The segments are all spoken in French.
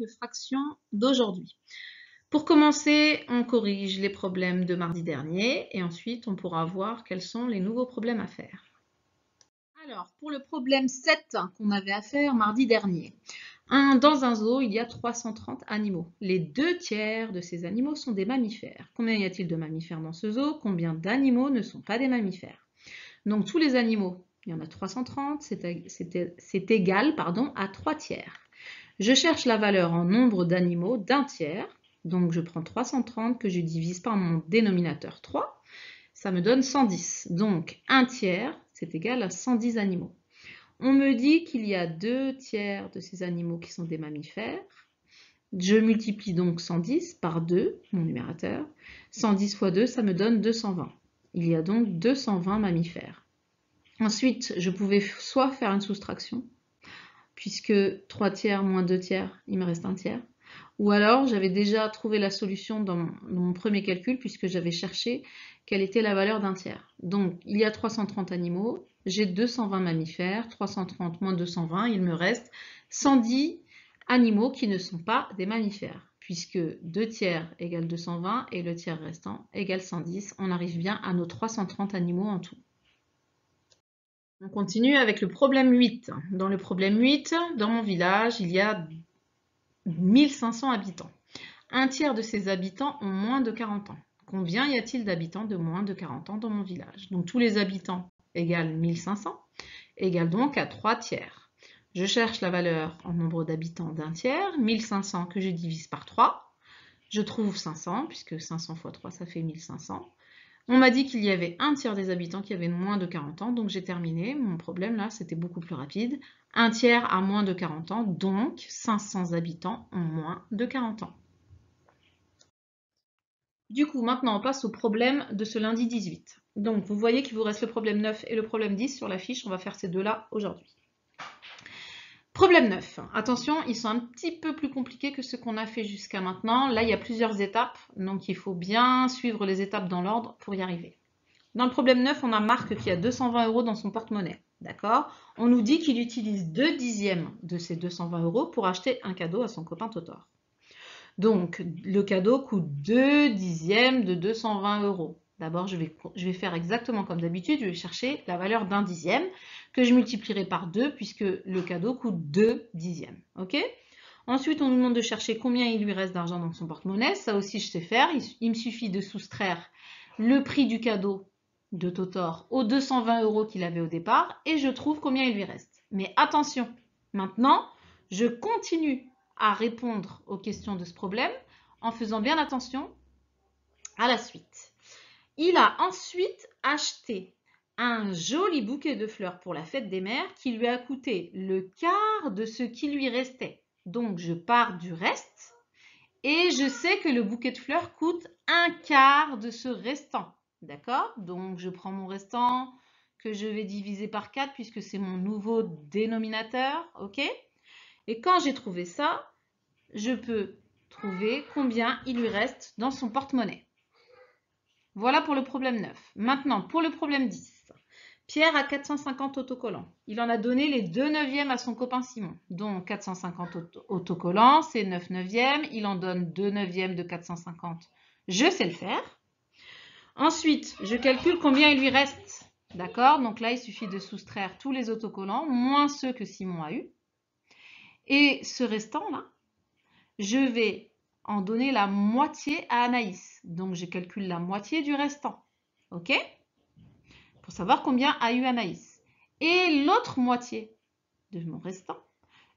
de fractions d'aujourd'hui. Pour commencer, on corrige les problèmes de mardi dernier et ensuite on pourra voir quels sont les nouveaux problèmes à faire. Alors, pour le problème 7 qu'on avait à faire mardi dernier, dans un zoo, il y a 330 animaux. Les 2/3 de ces animaux sont des mammifères. Combien y a-t-il de mammifères dans ce zoo? Combien d'animaux ne sont pas des mammifères? Donc tous les animaux, il y en a 330, c'est égal à 3/3. Je cherche la valeur en nombre d'animaux d'un tiers. Donc je prends 330 que je divise par mon dénominateur 3. Ça me donne 110. Donc 1/3, c'est égal à 110 animaux. On me dit qu'il y a 2/3 de ces animaux qui sont des mammifères. Je multiplie donc 110 par 2, mon numérateur. 110 fois 2, ça me donne 220. Il y a donc 220 mammifères. Ensuite, je pouvais soit faire une soustraction, puisque 3/3 moins 2/3, il me reste 1/3. Ou alors, j'avais déjà trouvé la solution dans mon premier calcul, puisque j'avais cherché quelle était la valeur d'un tiers. Donc, il y a 330 animaux, j'ai 220 mammifères, 330 moins 220, il me reste 110 animaux qui ne sont pas des mammifères, puisque 2/3 égale 220 et le tiers restant égale 110. On arrive bien à nos 330 animaux en tout. On continue avec le problème 8. Dans le problème 8, dans mon village, il y a 1500 habitants. 1/3 de ces habitants ont moins de 40 ans. Combien y a-t-il d'habitants de moins de 40 ans dans mon village? Donc tous les habitants égale 1500, égale donc à 3/3. Je cherche la valeur en nombre d'habitants d'un tiers, 1500 que je divise par 3. Je trouve 500, puisque 500 fois 3, ça fait 1500. On m'a dit qu'il y avait 1/3 des habitants qui avaient moins de 40 ans, donc j'ai terminé. Mon problème là, c'était beaucoup plus rapide. 1/3 a moins de 40 ans, donc 500 habitants ont moins de 40 ans. Du coup, maintenant, on passe au problème de ce lundi 18. Donc, vous voyez qu'il vous reste le problème 9 et le problème 10 sur la fiche. On va faire ces deux-là aujourd'hui. Problème 9. Attention, ils sont un petit peu plus compliqués que ceux qu'on a fait jusqu'à maintenant. Là, il y a plusieurs étapes, donc il faut bien suivre les étapes dans l'ordre pour y arriver. Dans le problème 9, on a Marc qui a 220 € dans son porte-monnaie. D'accord? On nous dit qu'il utilise 2/10 de ces 220 € pour acheter un cadeau à son copain Totor. Donc, le cadeau coûte 2/10 de 220 €. D'abord, je vais faire exactement comme d'habitude. Je vais chercher la valeur d'un dixième que je multiplierai par 2 puisque le cadeau coûte 2/10. Ok? Ensuite, on nous demande de chercher combien il lui reste d'argent dans son porte-monnaie. Ça aussi, je sais faire. Il me suffit de soustraire le prix du cadeau de Totor aux 220 € qu'il avait au départ et je trouve combien il lui reste. Mais attention, maintenant, je continue à répondre aux questions de ce problème en faisant bien attention à la suite. Il a ensuite acheté un joli bouquet de fleurs pour la fête des mères qui lui a coûté le quart de ce qui lui restait. Donc, je pars du reste et je sais que le bouquet de fleurs coûte un quart de ce restant. D'accord? Donc, je prends mon restant que je vais diviser par 4 puisque c'est mon nouveau dénominateur. OK? Et quand j'ai trouvé ça, je peux trouver combien il lui reste dans son porte-monnaie. Voilà pour le problème 9. Maintenant, pour le problème 10. Pierre a 450 autocollants. Il en a donné les 2/9 à son copain Simon. Donc 450 autocollants, c'est 9/9. Il en donne 2/9 de 450. Je sais le faire. Ensuite, je calcule combien il lui reste. D'accord? Donc là, il suffit de soustraire tous les autocollants, moins ceux que Simon a eu. Et ce restant-là, je vais en donner la moitié à Anaïs. Donc, je calcule la moitié du restant. OK? Pour savoir combien a eu Anaïs. Et l'autre moitié de mon restant,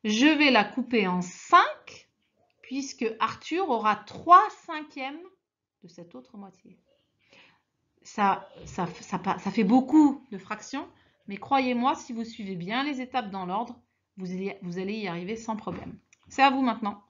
je vais la couper en 5, puisque Arthur aura 3/5 de cette autre moitié. Ça fait beaucoup de fractions, mais croyez-moi, si vous suivez bien les étapes dans l'ordre, vous allez y arriver sans problème. C'est à vous maintenant.